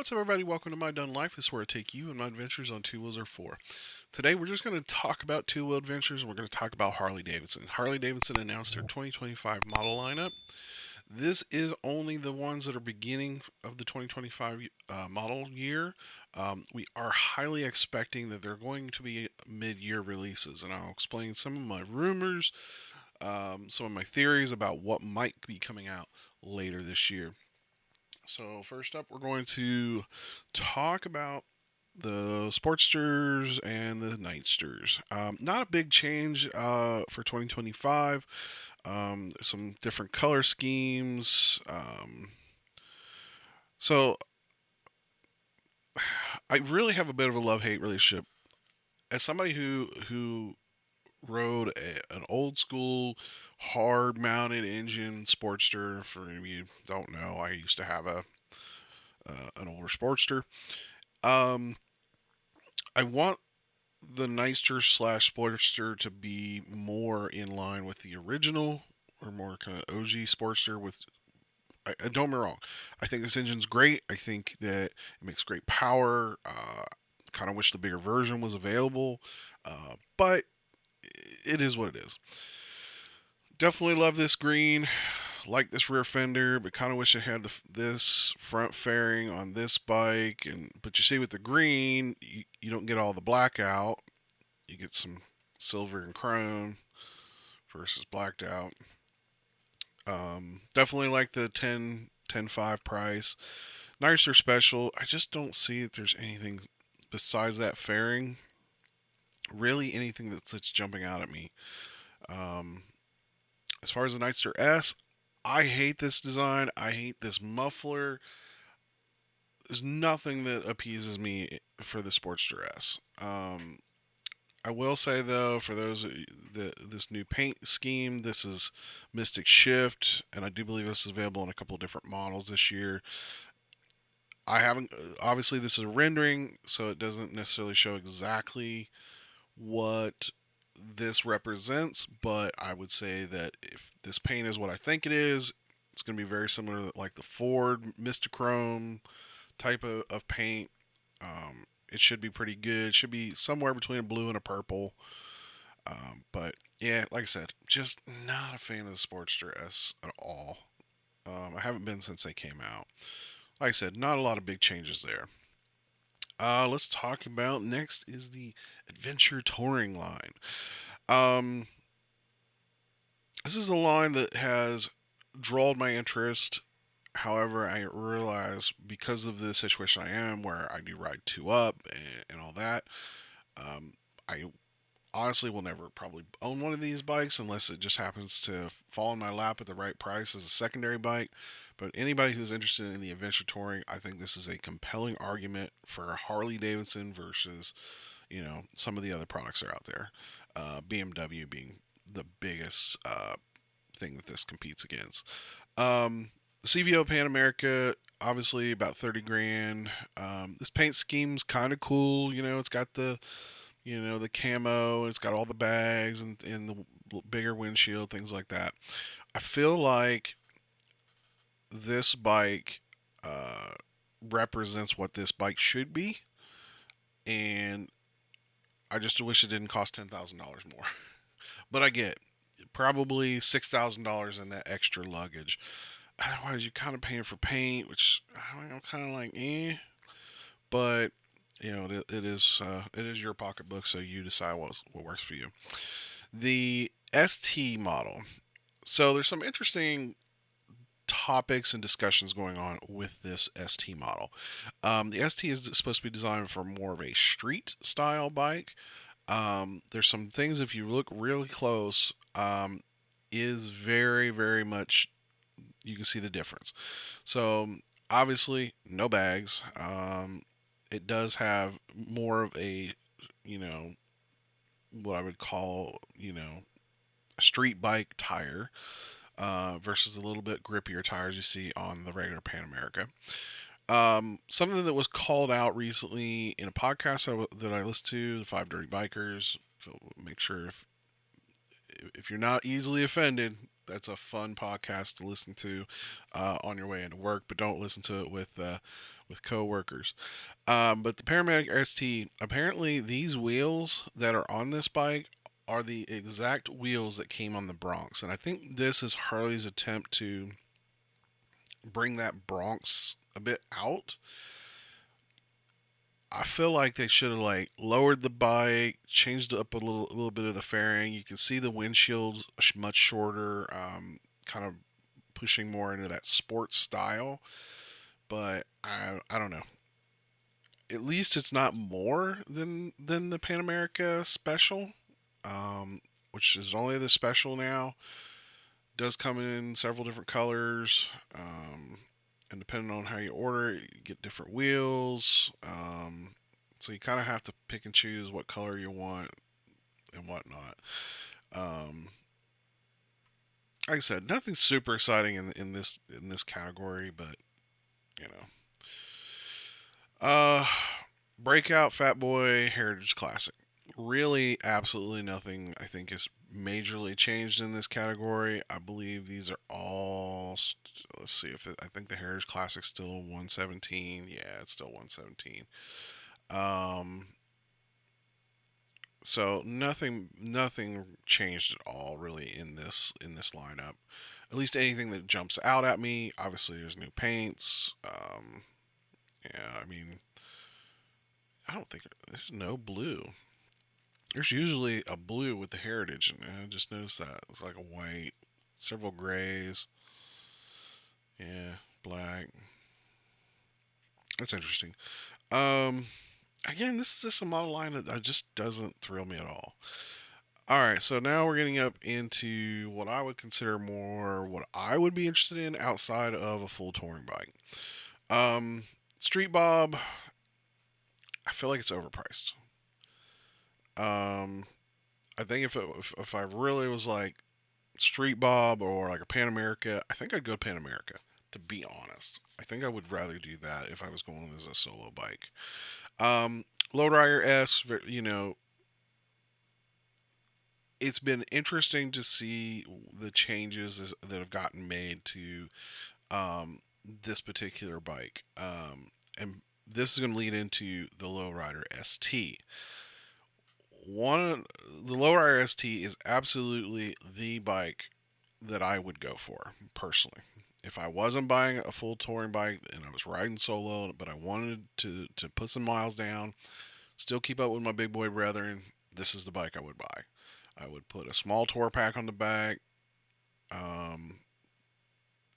What's up, everybody? Welcome to MyDunnLife. This is where I take you and my adventures on two wheels or four. Today, we're just going to talk about two-wheel adventures, and we're going to talk about Harley Davidson. Harley Davidson announced their 2025 model lineup. This is only the ones that are beginning of the 2025 model year. We are highly expecting that they're going to be mid-year releases, and I'll explain some of my rumors, some of my theories about what might be coming out later this year. So, first up, we're going to talk about the Sportsters and the Nightsters. Not a big change for 2025. Some different color schemes. So, I really have a bit of a love-hate relationship. As somebody who rode an old school hard mounted engine Sportster, for any of you who don't know, I used to have an older Sportster. Um, I want the Nightster slash Sportster to be more in line with the original or more kind of OG Sportster. I don't get me wrong, I think this engine's great. I think that it makes great power. Kind of wish the bigger version was available, but it is what it is. Definitely love this green. Like this rear fender, but kind of wish I had this front fairing on this bike. But you see, with the green, you don't get all the black out. You get some silver and chrome versus blacked out. Definitely like the 10.5 price. Nicer special. I just don't see if there's anything besides that fairing. Really, anything that's jumping out at me. Um, as far as the Nightster S, I hate this design. I hate this muffler. There's nothing that appeases me for the Sportster S. I will say though, for those this new paint scheme, this is Mystic Shift, and I do believe this is available in a couple of different models this year. I haven't obviously this is a rendering, so it doesn't necessarily show exactly what this represents, but I would say that if this paint is what I think it is, it's going to be very similar to like the Ford Mistachrome type of paint. It should be pretty good. It should be somewhere between a blue and a purple. But yeah, like I said, just not a fan of the Sportster S at all. I haven't been since they came out. Like I said, not a lot of big changes there. Let's talk about next is the Adventure Touring line. Um, this is a line that has drawn my interest. However, I realize because of the situation I am, where I do ride two up and all that, um, I honestly will never probably own one of these bikes unless it just happens to fall in my lap at the right price as a secondary bike. But anybody who's interested in the adventure touring, I think this is a compelling argument for Harley Davidson versus, some of the other products that are out there. BMW being the biggest thing that this competes against. The CVO Pan America, obviously about 30 grand. This paint scheme's kind of cool. It's got the camo. It's got all the bags and the bigger windshield, things like that. I feel like this bike uh, represents what this bike should be, and I just wish it didn't cost $10,000 more. But I get probably $6,000 in that extra luggage. Otherwise, you're kind of paying for paint, which I'm kind of like, eh. But it is your pocketbook, so you decide what works for you. The ST model. So there's some interesting topics and discussions going on with this ST model. The ST is supposed to be designed for more of a street style bike. There's some things, if you look really close, is very, very much, you can see the difference. So obviously no bags. It does have more of a, you know, what I would call, a street bike tire versus a little bit grippier tires you see on the regular Pan America. Something that was called out recently in a podcast that I listened to, the Five Dirty Bikers. So make sure if you're not easily offended, That's a fun podcast to listen to on your way into work, but don't listen to it with coworkers. But the Paramedic ST, apparently these wheels that are on this bike are the exact wheels that came on the Bronx, and I think this is Harley's attempt to bring that Bronx a bit out. I feel like they should have like lowered the bike, changed up a little bit of the fairing. You can see the windshields much shorter, kind of pushing more into that sports style. But I don't know. At least it's not more than the Pan America Special, which is only the special now. Does come in several different colors, and depending on how you order it, you get different wheels. So you kind of have to pick and choose what color you want and whatnot. Um, like I said, nothing super exciting in this category, but you know. Uh, Breakout Fat Boy Heritage Classic. Really, absolutely nothing I think is majorly changed in this category. I believe these are all. Let's see if I think the Heritage Classic still 117. Yeah, it's still 117. Um, so nothing changed at all really in this lineup. At least anything that jumps out at me. Obviously, there's new paints. Yeah, I mean, I don't think there's no blue. There's usually a blue with the heritage, and I just noticed that it's like a white, several grays, yeah, black. That's interesting. Um, Again, this is just a model line that just doesn't thrill me at all. All right, so now we're getting up into what I would consider more what I would be interested in outside of a full touring bike. Street Bob, I feel like it's overpriced. Um, I think if I really was like Street Bob or like a Pan America, I think I'd go Pan America. To be honest, I think I would rather do that if I was going as a solo bike. Lowrider S, it's been interesting to see the changes that have gotten made to this particular bike. And this is going to lead into the Lowrider ST. The Lowrider ST is absolutely the bike that I would go for personally. If I wasn't buying a full touring bike and I was riding solo, but I wanted to put some miles down, still keep up with my big boy brethren, this is the bike I would buy. I would put a small tour pack on the back, um,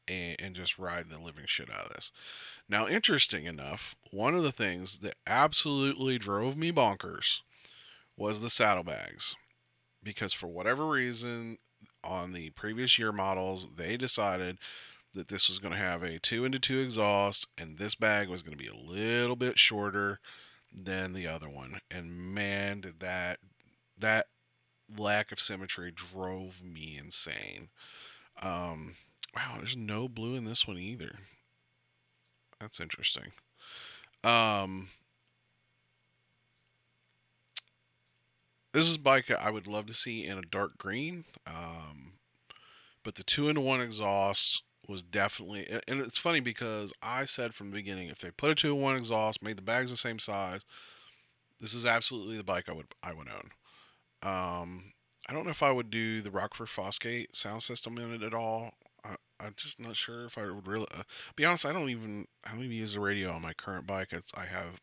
and just ride the living shit out of this. Now, interesting enough, one of the things that absolutely drove me bonkers was the saddlebags. Because for whatever reason, on the previous year models, they decided that this was going to have a 2 into 2 exhaust, and this bag was going to be a little bit shorter than the other one. And man, did that lack of symmetry drove me insane. Wow, there's no blue in this one either. That's interesting. Um, this is a bike I would love to see in a dark green. But the 2 into 1 exhaust was definitely, and it's funny because I said from the beginning, if they put a 2 in 1 exhaust, made the bags the same size, this is absolutely the bike I would own. I don't know if I would do the Rockford Fosgate sound system in it at all. I'm just not sure if I would really. Be honest, I don't even use the radio on my current bike. I have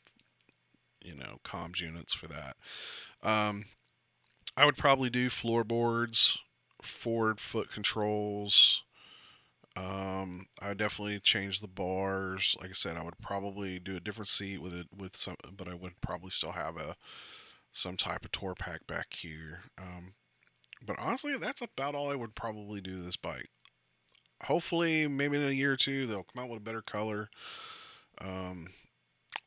comms units for that. Um, I would probably do floorboards, forward foot controls. I would definitely change the bars. Like I said, I would probably do a different seat with some, but I would probably still have some type of tour pack back here. But honestly, that's about all I would probably do to this bike. Hopefully, maybe in a year or two, they'll come out with a better color. Um,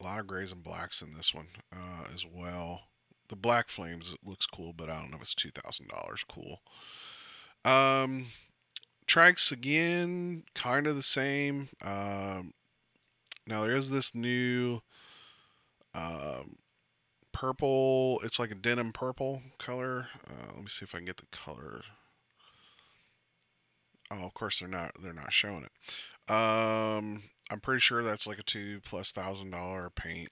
a lot of grays and blacks in this one as well. The black flames, it looks cool, but I don't know if it's $2,000 cool. Trikes again, kind of the same. Now there is this new um, purple. It's like a denim purple color. Let me see if I can get the color. Oh, of course they're not showing it. I'm pretty sure that's like a $2,000+ paint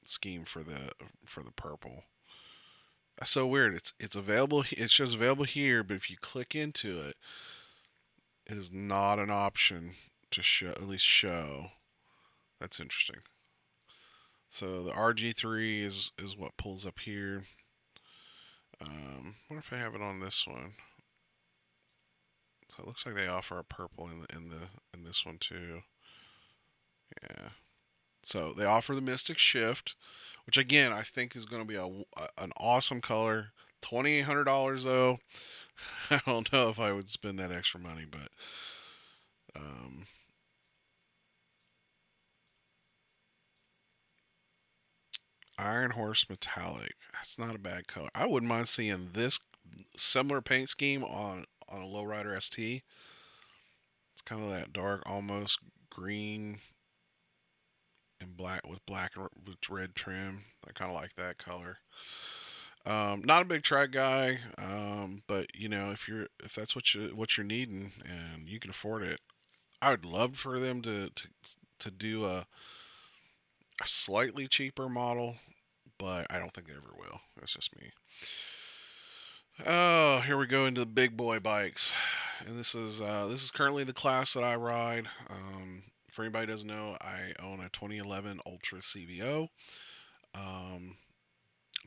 scheme for the purple. That's so weird. It's available. It shows available here, but if you click into it, it is not an option to show. At least show. That's interesting. So the RG3 is what pulls up here. What if I have it on this one? So it looks like they offer a purple in this one too. Yeah. So they offer the Mystic Shift, which again I think is going to be an awesome color. $2,800 though. I don't know if I would spend that extra money, but um, Iron Horse Metallic. That's not a bad color. I wouldn't mind seeing this similar paint scheme on a Lowrider ST. It's kind of that dark, almost green and black with red trim. I kind of like that color. Not a big track guy, but you know if that's what you're needing and you can afford it, I would love for them to do a slightly cheaper model, but I don't think they ever will. That's just me. Oh, here we go into the big boy bikes, and this is currently the class that I ride. For anybody who doesn't know, I own a 2011 Ultra CVO. Um,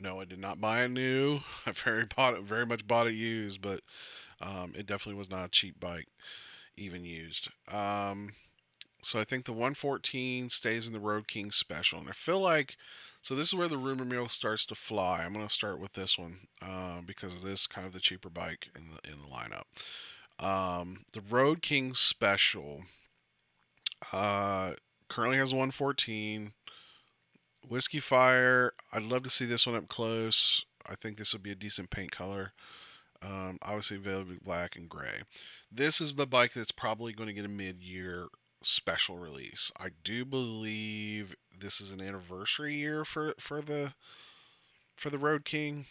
no, I did not buy a new. I very much bought it used, but it definitely was not a cheap bike, even used. So I think the 114 stays in the Road King Special, and I feel like so this is where the rumor mill starts to fly. I'm gonna start with this one because this is kind of the cheaper bike in the lineup. The Road King Special uh, currently has a 114 Whiskey Fire. I'd love to see this one up close. I think this would be a decent paint color. Obviously, available black and gray. This is the bike that's probably going to get a mid-year special release. I do believe this is an anniversary year for the Road King.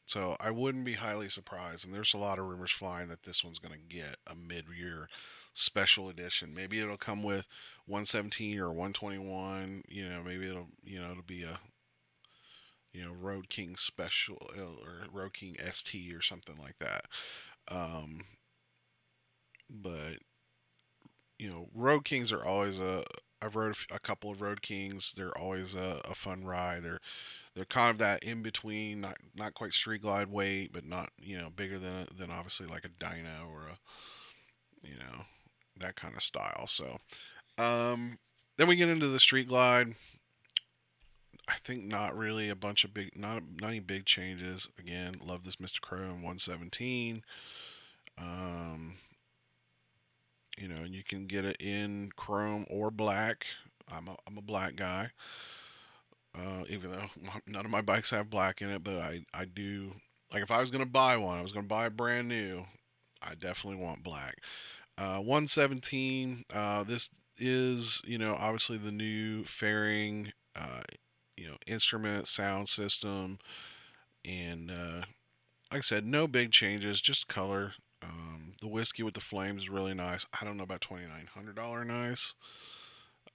So I wouldn't be highly surprised. And there's a lot of rumors flying that this one's going to get a mid-year special edition. Maybe it'll come with 117 or 121. You know, maybe it'll be a Road King special or Road King ST or something like that. Um, but Road Kings are always a. I've rode a couple of Road Kings. They're always a fun ride. They're kind of that in between, not quite street glide weight, but not bigger than obviously like a dyna or a that kind of style. So then we get into the street glide. I think not really a bunch of not any big changes. Again, love this Mr. Chrome 117. Um, and you can get it in chrome or black. I'm a black guy. Even though none of my bikes have black in it, but I do like if I was gonna buy one, I was gonna buy a brand new. I definitely want black. 117. This is obviously the new fairing. Instrument sound system, and like I said, no big changes, just color. The whiskey with the flames is really nice. I don't know about $2,900 nice.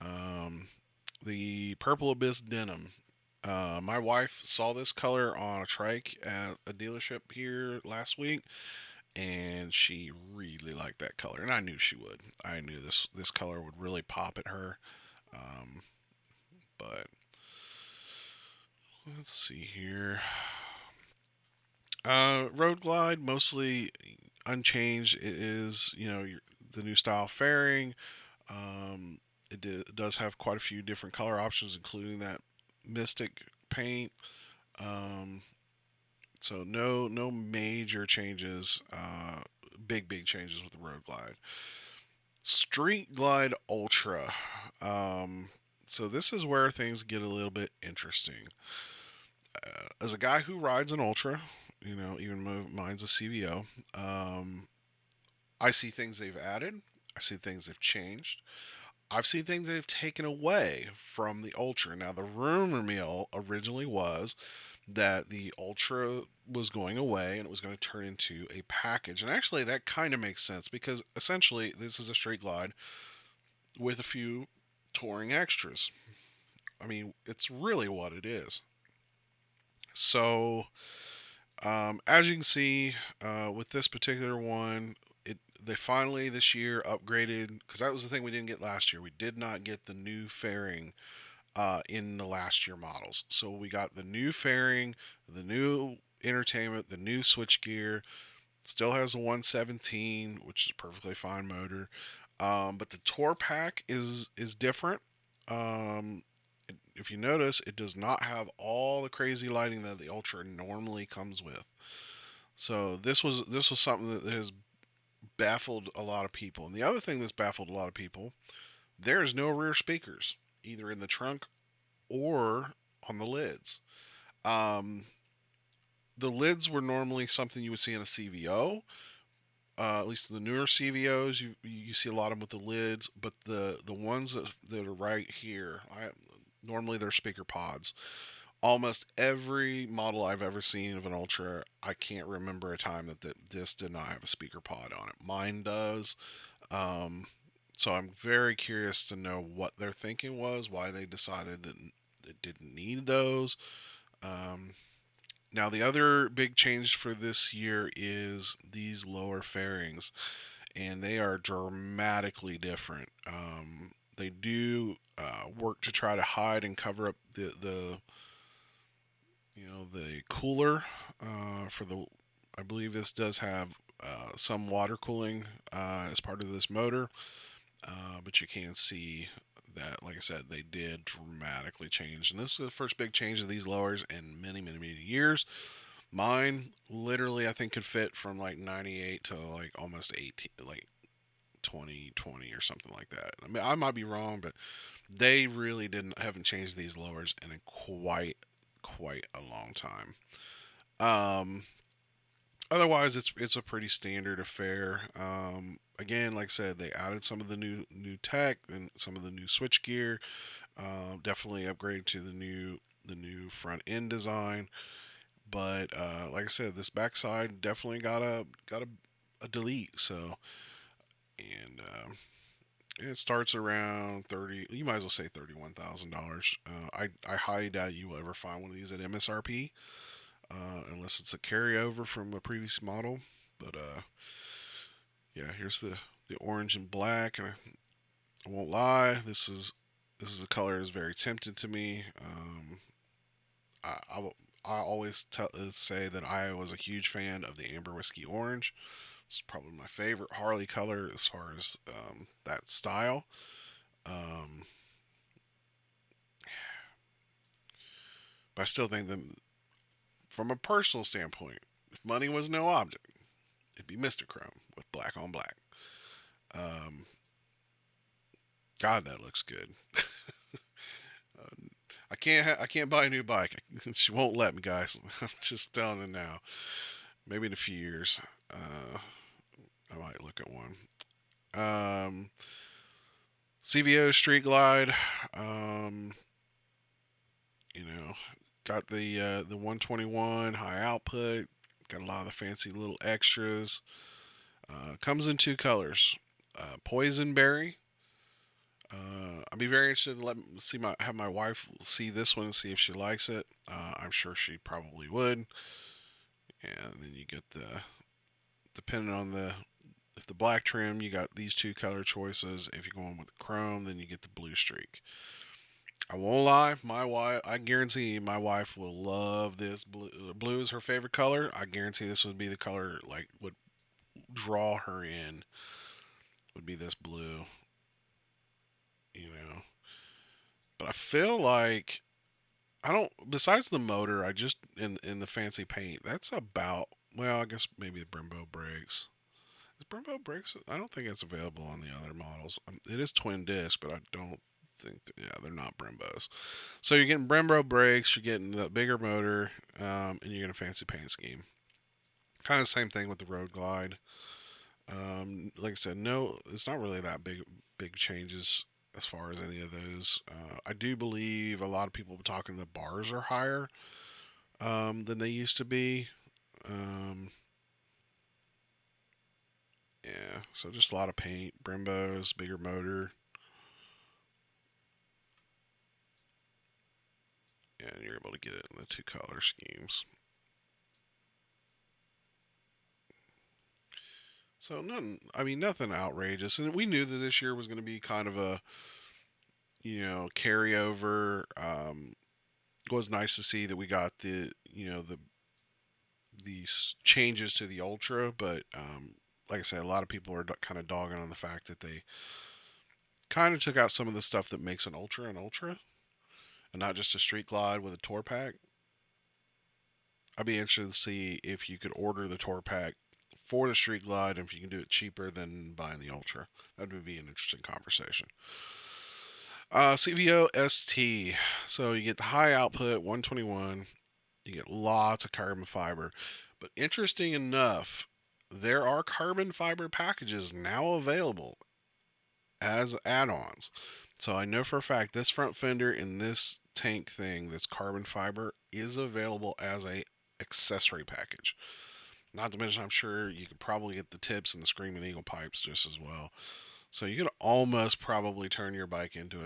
Um, the Purple Abyss denim. My wife saw this color on a trike at a dealership here last week, and she really liked that color, and I knew she would. I knew this color would really pop at her. Um, but let's see here. Road Glide mostly unchanged. It is the new style fairing. Um, it does have quite a few different color options, including that Mystic paint. Um, so no major changes. Big changes with the Road Glide. Street Glide Ultra. Um, so this is where things get a little bit interesting. As a guy who rides an Ultra, even mine's a CVO. I see things they've added. I see things they've changed. I've seen things they've taken away from the Ultra. Now, the rumor mill originally was that the Ultra was going away and it was going to turn into a package. And actually, that kind of makes sense because essentially, this is a straight glide with a few touring extras. I mean, it's really what it is. So, as you can see, with this particular one, they finally this year upgraded, because that was the thing we didn't get last year. We did not get the new fairing in the last year models. So we got the new fairing, the new entertainment, the new switchgear. Still has a 117, which is a perfectly fine motor. But the tour pack is different. Um, if you notice, it does not have all the crazy lighting that the Ultra normally comes with. So this was something that has baffled a lot of people. And the other thing that's baffled a lot of people, there's no rear speakers, either in the trunk or on the lids. Um, the lids were normally something you would see in a CVO. At least the newer CVOs, you see a lot of them with the lids, but the ones that are right here, normally they're speaker pods. Almost every model I've ever seen of an Ultra, I can't remember a time that this did not have a speaker pod on it. Mine does. Um, so I'm very curious to know what their thinking was, why they decided that it didn't need those. Um, Now, the other big change for this year is these lower fairings, and they are dramatically different. They do work to try to hide and cover up the cooler for the. I believe this does have some water cooling as part of this motor, but you can see that, like I said, they did dramatically change, and this is the first big change of these lowers in many, many, many years. Mine literally, I think, could fit from like 98 to like almost 18, like 2020 or something like that. I mean, I might be wrong, but they really haven't changed these lowers in quite a long time. Um, Otherwise, it's a pretty standard affair. Again, like I said, they added some of the new tech and some of the new switch gear. Definitely upgraded to the new front end design. But like I said, this backside definitely got a delete. So, and it starts around 30. You might as well say $31,000. I highly doubt you will ever find one of these at MSRP, unless it's a carryover from a previous model. But yeah, here's the orange and black. And I won't lie, this is a color that's very tempting to me. I always say that I was a huge fan of the Amber Whiskey Orange. It's probably my favorite Harley color as far as that style. Um, but I still think that, from a personal standpoint, if money was no object, it'd be Mr. Chrome with black on black. Um, God, that looks good. I can't buy a new bike. She won't let me, guys. I'm just telling you now. Maybe in a few years, I might look at one. Um, CVO Street Glide. Um, you know, got the 121 high output. Got a lot of the fancy little extras. Comes in two colors. Poison berry. I'd be very interested to have my wife see this one and see if she likes it. I'm sure she probably would. And then you get depending on if the black trim, you got these two color choices. If you're going with the chrome, then you get the blue streak. I won't lie, I guarantee my wife will love this blue. Blue is her favorite color. I guarantee this would be the color like would draw her in. Would be this blue, you know. But I feel like I don't. Besides the motor, I just in the fancy paint. That's about, well, I guess maybe the Brembo brakes. Is Brembo brakes? I don't think it's available on the other models. It is twin disc, but I don't think yeah, they're not Brembos. So you're getting Brembo brakes, you're getting the bigger motor, and you're getting a fancy paint scheme. Kind of the same thing with the Road Glide. Like I said, no, it's not really that big changes as far as any of those. I do believe a lot of people talking the bars are higher. than they used to be. Um, yeah, so just a lot of paint, Brembos, bigger motor, and you're able to get it in the two color schemes. So nothing, I mean, nothing outrageous. And we knew that this year was going to be kind of a, carryover. It was nice to see that we got these changes to the Ultra, but like I said, a lot of people are kind of dogging on the fact that they kind of took out some of the stuff that makes an Ultra and not just a Street Glide with a Tour Pack. I'd be interested to see if you could order the Tour Pack for the Street Glide and if you can do it cheaper than buying the Ultra. That would be an interesting conversation. CVO ST. So you get the high output 121. You get lots of carbon fiber. But interesting enough, there are carbon fiber packages now available as add-ons. So I know for a fact this front fender and this tank thing that's carbon fiber is available as a accessory package. Not to mention, I'm sure you could probably get the tips and the Screaming Eagle pipes just as well. So you could almost probably turn your bike into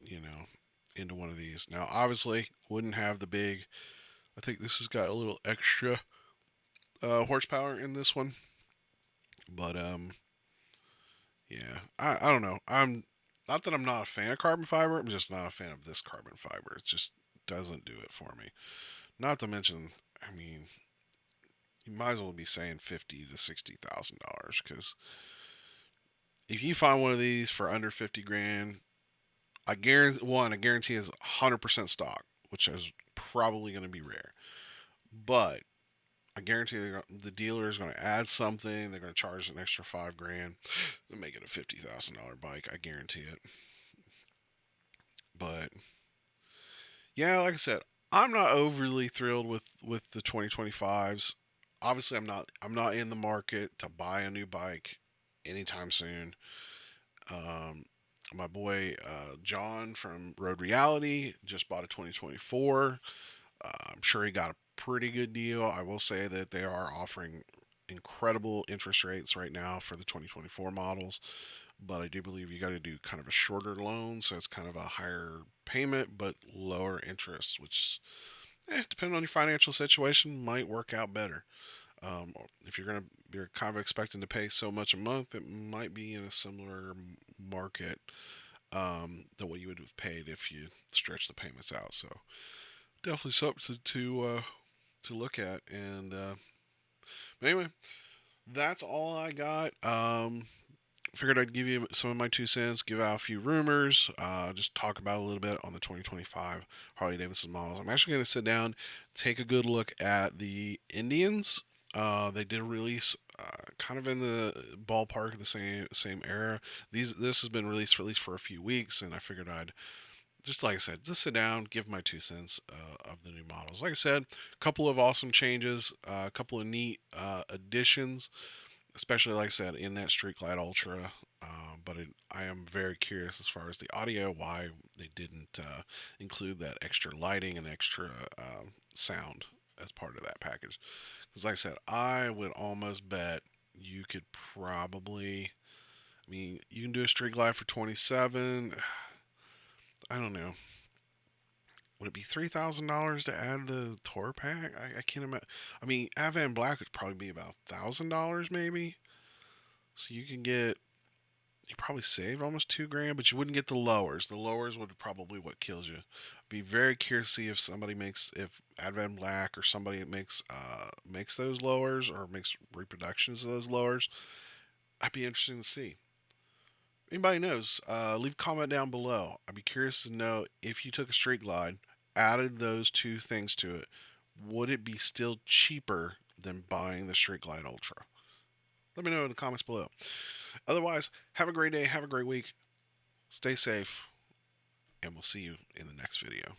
you know, into one of these. Now, obviously, wouldn't have the big. I think this has got a little extra horsepower in this one, but yeah, I don't know. I'm not that I'm not a fan of carbon fiber. I'm just not a fan of this carbon fiber. It just doesn't do it for me. Not to mention, I mean, you might as well be saying $50,000 to $60,000 because if you find one of these for under 50 grand, I guarantee is 100% stock, which is probably going to be rare. But I guarantee the dealer is going to add something. They're going to charge an extra 5 grand to make it a $50,000 bike. I guarantee it. But yeah, like I said, I'm not overly thrilled with the 2025s. Obviously, I'm not in the market to buy a new bike anytime soon. Um, my boy John from Road Reality just bought a 2024. I'm sure he got a pretty good deal. I will say that they are offering incredible interest rates right now for the 2024 models, but I do believe you got to do kind of a shorter loan, so it's kind of a higher payment but lower interest, which, depending on your financial situation, might work out better. If you're kind of expecting to pay so much a month, it might be in a similar market than what you would have paid if you stretch the payments out. So definitely something to look at. And anyway, that's all I got. Figured I'd give you some of my 2 cents, give out a few rumors, just talk about a little bit on the 2025 Harley Davidson models. I'm actually going to sit down, take a good look at the Indians. They did release kind of in the ballpark of the same era. This has been released for at least for a few weeks, and I figured I'd just like I said, just sit down, give my 2 cents of the new models. Like I said, a couple of awesome changes, a couple of neat additions, especially like I said in that Street Glide Ultra. I am very curious as far as the audio, why they didn't include that extra lighting and extra sound as part of that package. Because like I said, I would almost bet you could probably. I mean, you can do a Street Glide for 27. I don't know. Would it be $3,000 to add the tour pack? I can't imagine. I mean, Avan Black would probably be about $1,000 maybe. So you probably save almost 2 grand, but you wouldn't get the lowers. The lowers would probably what kills you. Be very curious to see if Advan Black or somebody makes those lowers or makes reproductions of those lowers. I'd be interested to see. Anybody knows, leave a comment down below. I'd be curious to know if you took a Street Glide, added those two things to it, would it be still cheaper than buying the Street Glide Ultra? Let me know in the comments below. Otherwise, have a great day, have a great week, stay safe, and we'll see you in the next video.